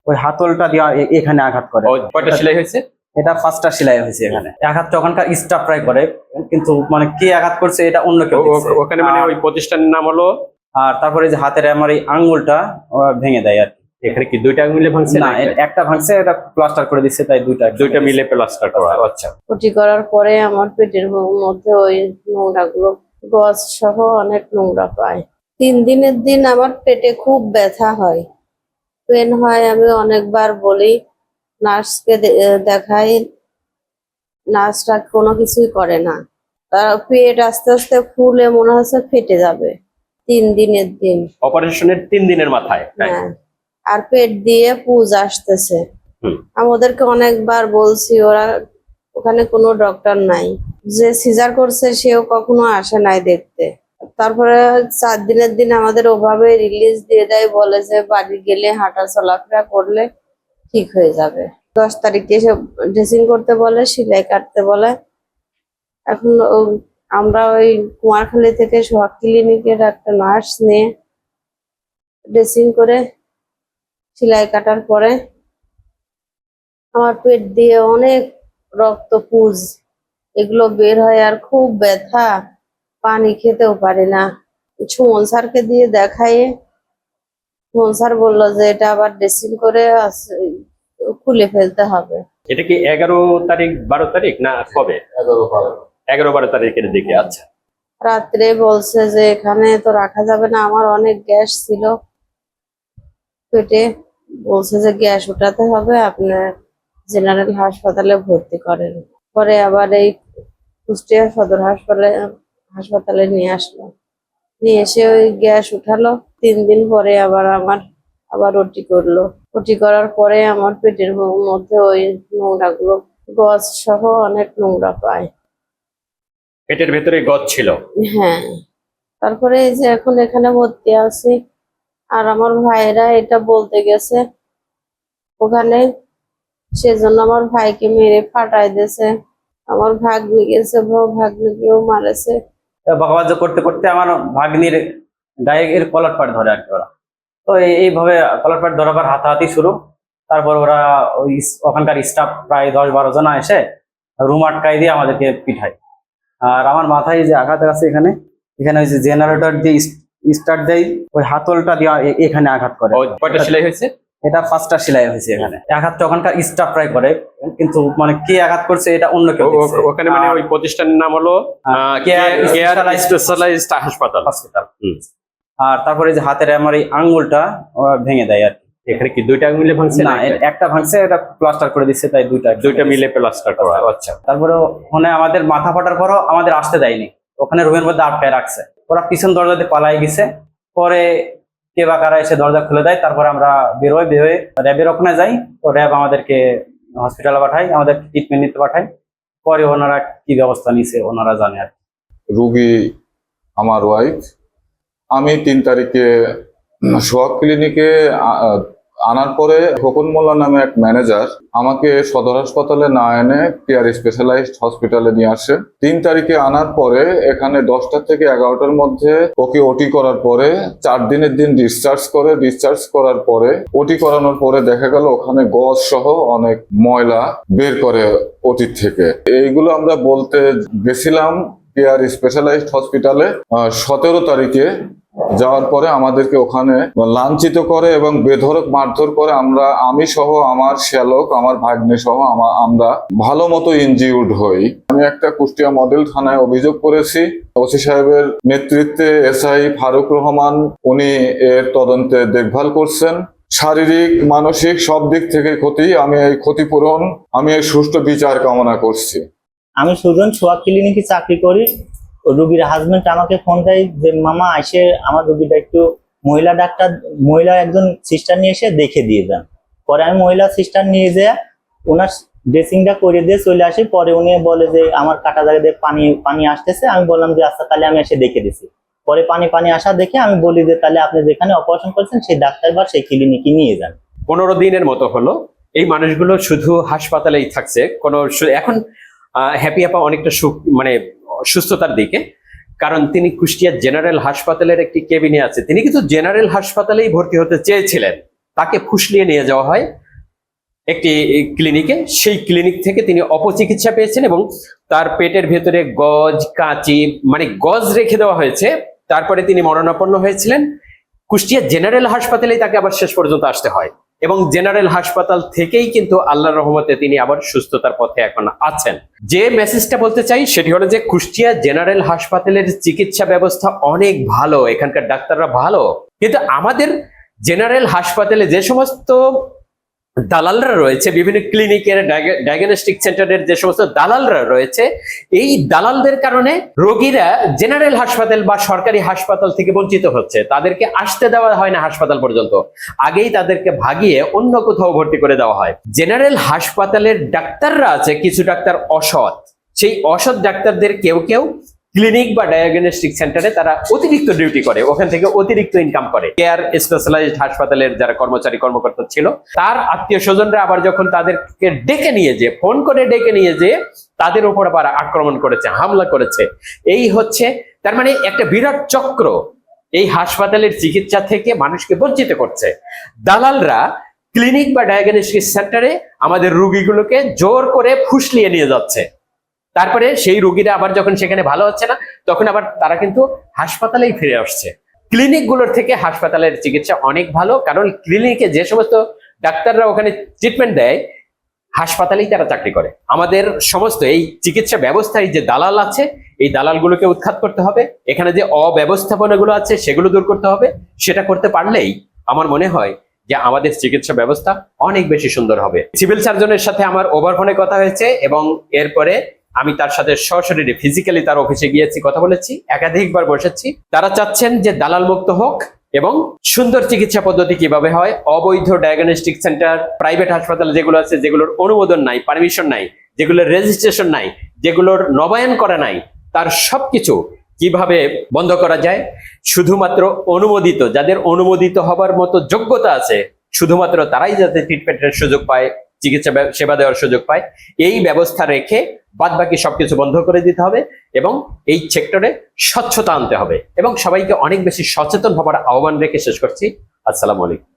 ওই হাতলটা দিয়ে এখানে আঘাত করে। কয়টা সেলাই হয়েছে? এটা 5টা সেলাই হয়েছে। এখানে আঘাতটা ওখানকার স্টাফরাই করে, কিন্তু মানে কে আঘাত করছে এটা অন্য কেউ দেখছে। ওখানে মানে ওই প্রতিষ্ঠানের নাম হলো। আর তারপরে যে হাতের আমার এই আঙ্গুলটা ভেঙে দেয় আর কি। এখানে কি দুইটা মিলে ভাঙছে? না, একটা ভাঙছে, এটা প্লাস্টার করে দিচ্ছে, তাই দুইটা মিলে প্লাস্টার করা। আচ্ছা, ওটি করার পরে আমার পেটের মধ্যে ওই নোংরাগুলো গজ সহ অনেক নোংরা পায়। 3 দিনের দিন আমার পেটে খুব ব্যথা হয়, পেন হয়। আমি অনেকবার বলি নার্সকে দেখাই, নার্সরা কোনো কিছুই করে না। তার পেট আস্তে আস্তে ফুলে মনে হচ্ছে ফেটে যাবে 3 দিনের দিন। অপারেশনের 3 দিনের মাথায়? হ্যাঁ, আর পেট দিয়ে পুজ আসতেছে। আমি ওদেরকে অনেকবার বলছি, ওখানে কোনো ডক্টর নাই। যে সিজার করছে সেও কখনো আসে নাই দেখতে। তারপরে 4 দিনের দিন আমাদের ওভাবে রিলিজ দিয়ে দেয়, বলে যে বাড়ি গেলে হাঁটা চলাফেরা করলে ঠিক হয়ে যাবে। 10 তারিখে এসে ড্রেসিং করতে বলে, সেলাই কাটতে বলে। এখন আমরা ওই কুমারখালী থেকে সোহাগ ক্লিনিকের একটা নার্স নিয়ে ড্রেসিং করে সেলাই কাটার পরে আমার পেট দিয়ে অনেক রক্ত পুজ এগুলো বের হয়, আর খুব ব্যথা, পানি খেতেও পারি না। সুমন স্যারকে দিয়ে দেখায়, সুমন স্যার বললো যে এটা আবার ড্রেসিং করে খুলে ফেলতে হবে। এটা কি 11 তারিখ 12 তারিখ না কবে? 11-12 তারিখের দিকে। আচ্ছা, রাত্রে বলছে যে এখানে তো রাখা যাবে না, আমার অনেক গ্যাস ছিল পেটে। বলছে যে গ্যাস উঠাতে হবে, আপনার জেনারেল হাসপাতালে ভর্তি করেন। পরে আবার এই কুষ্টিয়া সদর হাসপাতালে নিয়ে আসলো, নিয়ে এসে ওই গ্যাস উঠালো। 3 দিন পরে আবার ওটি করলো। ওটি করার পরে আমার পেটের মধ্যে ওই নোংরাগুলো গজ সহ অনেক নোংরা পায়। পেটের ভেতরে গজ ছিল? হ্যাঁ, তারপরে এই যে এখন এখানে ভর্তি আছি। আর আমার ভাইরা এটা বলতে গেছে ওখানে, সেজন্য আমার ভাইকে মেরে ফাটাই দিয়েছে। আমার ভাগ্নি গেছে, ভাগ্নিকেও মারেছে। বকাবাজি করতে করতে আমার ভাগ্নির গায়ে এর কলার পাট ধরে আর কি ওরা। তো এইভাবে কলার পাট ধরাবার হাতাহাতি শুরু। তারপর ওরা ওখানকার স্টাফ প্রায় 10-12 জন এসে রুম আটকাই দিয়ে আমাদেরকে পিঠায়। আর আমার মাথায় যে আঘাত আছে এখানে ওই যে জেনারেটর দিয়ে স্টার্ট দেয়, ওই হাতলটা দিয়ে এখানে আঘাত করে। কয়টা সেলাই হয়েছে? এটা 5টা সেলাই হয়েছে। এখানে আঘাতটা ওখানকার স্টাফরাই করে, কিন্তু মানে কে আঘাত করছে এটা অন্য কেউ দেখছে। ওখানে মানে ওই প্রতিষ্ঠানের নাম হলো কেয়ার স্পেশালাইজড হাসপাতাল। আর তারপরে যে হাতের আমার এই আঙ্গুলটা ভেঙে দেয় আর কি। এখানে কি দুইটা মিলে ভাঙছে? না, একটা ভাঙছে, এটা প্লাস্টার করে দিচ্ছে, তাই দুইটা মিলে প্লাস্টার করা। আচ্ছা, তারপরে ওখানে আমাদের মাথা ফাটার পরও আমাদের আসতে দেয়নি, ওখানে রুমের মধ্যে আটকায় রাখছে। ওরা পিছন দরজাতে পালাই গেছে। পরে কে বা কারা এসে দরজা খুলে দেয়। তারপরে আমরা বেরোয় র্যাবের ওখানে যাই। তো র্যাব আমাদেরকে হসপিটালে পাঠায়, আমাদের ট্রিটমেন্ট নিতে পাঠায়। পরে ওনারা কি ব্যবস্থা নিছে ওনারা জানে আর কি। রোগী আমার ওয়াইফ। আমি 3 তারিখে সোহাগ ক্লিনিকে আনার পরে খোকন মোল্লা নামে এক ম্যানেজার আমাকে সদর হাসপাতালে না এনে কেয়ার স্পেশালাইজড হসপিটালে নিয়ে আসে। 3 তারিখে আনার পরে এখানে 10টা থেকে 11টার মধ্যে ওকে ওটি করার পরে 4 দিনের দিন ডিসচার্জ করার পরে ওটি করানোর পরে দেখা গেল ওখানে গজ সহ অনেক ময়লা বের করে ওটির থেকে। এইগুলো আমরা বলতে গেছিলাম কেয়ার স্পেশালাইজড হসপিটালে 17 তারিখে। যাওয়ার পরে আমাদেরকে ওখানে লাঞ্ছিত করে এবং বেধড়ক মারধর করে। আমি সহ আমার শ্যালক, আমার ভাগ্নে সহ আমরা ভালো মতো ইনজিউর্ড হই। আমি একটা কুষ্টিয়া মডেল থানায় অভিযোগ করেছি। ওসি সাহেবের নেতৃত্বে এসআই ফারুক রহমান উনি এর তদন্তে দেখভাল করছেন। শারীরিক মানসিক সব দিক থেকে ক্ষতি, আমি এই ক্ষতিপূরণ, আমি এই সুষ্ঠু বিচার কামনা করছি। আমি সুজন, সোহাগ ক্লিনিকে চাকরি করি। রোগীর হাজবেন্ড আমাকে ফোন দেয় যে মামা এসে আমার রোগীটা একটু মহিলা একজন সিস্টার নিয়ে এসে দেখে দিয়ে যান। পরে আমি মহিলা সিস্টার নিয়ে যেয়ে ওনার ড্রেসিংটা করে দিয়ে চলে আসি। পরে উনি বলে যে আমার কাটা জায়গা দিয়ে পানি আসতেছে। আমি বললাম যে আচ্ছা তাহলে আমি এসে দেখে দিছি। পরে পানি আসা দেখে আমি বলি যে তাহলে আপনি যেখানে অপারেশন করেছেন সেই ডাক্তার বা সেই ক্লিনিকে নিয়ে যান। 15 দিনের মতো হলো এই মানুষগুলো শুধু হাসপাতালেই থাকছে। এখন হ্যাপি আপা অনেকটা মানে সুস্থতার দিকে, কারণ তিনি কুষ্টিয়া জেনারেল হাসপাতালের একটি কেবিনে আছে। তিনি কিন্তু জেনারেল হাসপাতালেই ভর্তি হতে চেয়েছিলেন, তাকে ফুসলিয়ে নিয়ে যাওয়া হয় একটি ক্লিনিকে। সেই ক্লিনিক থেকে তিনি অপচিকিৎসা পেয়েছেন এবং তার পেটের ভেতরে গজ কাঁচি মানে গজ রেখে দেওয়া হয়েছে। তারপরে তিনি মরণাপন্ন হয়েছিলেন। কুষ্টিয়া জেনারেল হাসপাতালেই তাকে আবার শেষ পর্যন্ত আসতে হয় এবং জেনারেল হাসপাতাল থেকেই কিন্তু আল্লাহর রহমতে তিনি আবার সুস্থতার পথে এখন আছেন। যে মেসেজটা বলতে চাই সেটি হলো যে কুষ্টিয়া জেনারেল হাসপাতালের চিকিৎসা ব্যবস্থা অনেক ভালো, এখানকার ডাক্তাররা ভালো, কিন্তু আমাদের জেনারেল হাসপাতালে যে সমস্ত দালালরা রয়েছে, বিভিন্ন ক্লিনিকের ডায়াগনস্টিক সেন্টারের যে সমস্ত দালালরা রয়েছে, এই দালালদের কারণে রোগীরা জেনারেল হাসপাতাল বা সরকারি হাসপাতাল থেকে বঞ্চিত হচ্ছে। তাদেরকে আসতে দেওয়া হয় না হাসপাতাল পর্যন্ত, আগেই তাদেরকে ভাগিয়ে অন্য কোথাও ভর্তি করে দেওয়া হয়। জেনারেল হাসপাতালের ডাক্তাররা আছে কিছু ডাক্তার অসৎ, সেই অসৎ ডাক্তারদের কেউ কেউ ক্লিনিক বা ডায়াগনস্টিক সেন্টারে তারা অতিরিক্ত ডিউটি করে, ওখান থেকে অতিরিক্ত ইনকাম করে। কেয়ার স্পেশালাইজড হাসপাতালের যারা কর্মচারী কর্মকর্তা ছিল, তার আত্মীয় স্বজনরা আবার যখন তাদেরকে ডেকে নিয়ে যে ফোন করে ডেকে নিয়ে যে তাদের উপর আবার আক্রমণ করেছে, হামলা করেছে। এই হচ্ছে তার মানে একটা বিরাট চক্র এই হাসপাতালের চিকিৎসা থেকে মানুষকে বঞ্চিত করছে। দালালরা ক্লিনিক বা ডায়াগনস্টিক সেন্টারে আমাদের রোগীগুলোকে জোর করে ফুসলিয়ে নিয়ে যাচ্ছে। তারপরে সেই রোগীরা আবার যখন সেখানে ভালো হচ্ছে না, তখন আবার তারা কিন্তু হাসপাতালেই ফিরে আসছে। ক্লিনিকগুলোর থেকে হাসপাতালের চিকিৎসা অনেক ভালো, কারণ ক্লিনিকে যে সমস্ত ডাক্তাররা ওখানে ট্রিটমেন্ট দেয়, হাসপাতালেই তারা চাকরি করে। আমাদের সমস্ত এই চিকিৎসা ব্যবস্থায় যে দালাল আছে, এই দালালগুলোকে উৎখাত করতে হবে। এখানে যে অব্যবস্থাপনাগুলো আছে সেগুলো দূর করতে হবে। সেটা করতে পারলেই আমার মনে হয় যে আমাদের চিকিৎসা ব্যবস্থা অনেক বেশি সুন্দর হবে। সিভিল সার্জনের সাথে আমার ওভারফোনে কথা হয়েছে এবং এরপরে আমি তার সাথে সরাসরি ফিজিক্যালি তার অফিসে গিয়েছি, কথা বলেছি, একাধিকবার বসেছি। তারা চাচ্ছেন যে দালাল মুক্ত হোক এবং সুন্দর চিকিৎসা পদ্ধতি কিভাবে হয়, অবৈধ ডায়াগনস্টিক সেন্টার, প্রাইভেট হাসপাতাল যেগুলো আছে, যেগুলোর অনুমোদন নাই, পারমিশন নাই, যেগুলোর রেজিস্ট্রেশন নাই, যেগুলোর নবায়ন করা নাই, তার সবকিছু কিভাবে বন্ধ করা যায়। শুধুমাত্র অনুমোদিত, যাদের অনুমোদিত হবার মতো যোগ্যতা আছে, শুধুমাত্র তারাই যাতে ট্রিটমেন্টের সুযোগ পায়, চিকিৎসা সেবা দেওয়ার সুযোগ পায়, এই ব্যবস্থা রেখে বাদবাকি সবকিছু বন্ধ করে দিতে হবে এবং এই সেক্টরে স্বচ্ছতা আনতে হবে এবং সবাইকে অনেক বেশি সচেতন হবার আহ্বান রেখে শেষ করছি। আসসালামু আলাইকুম।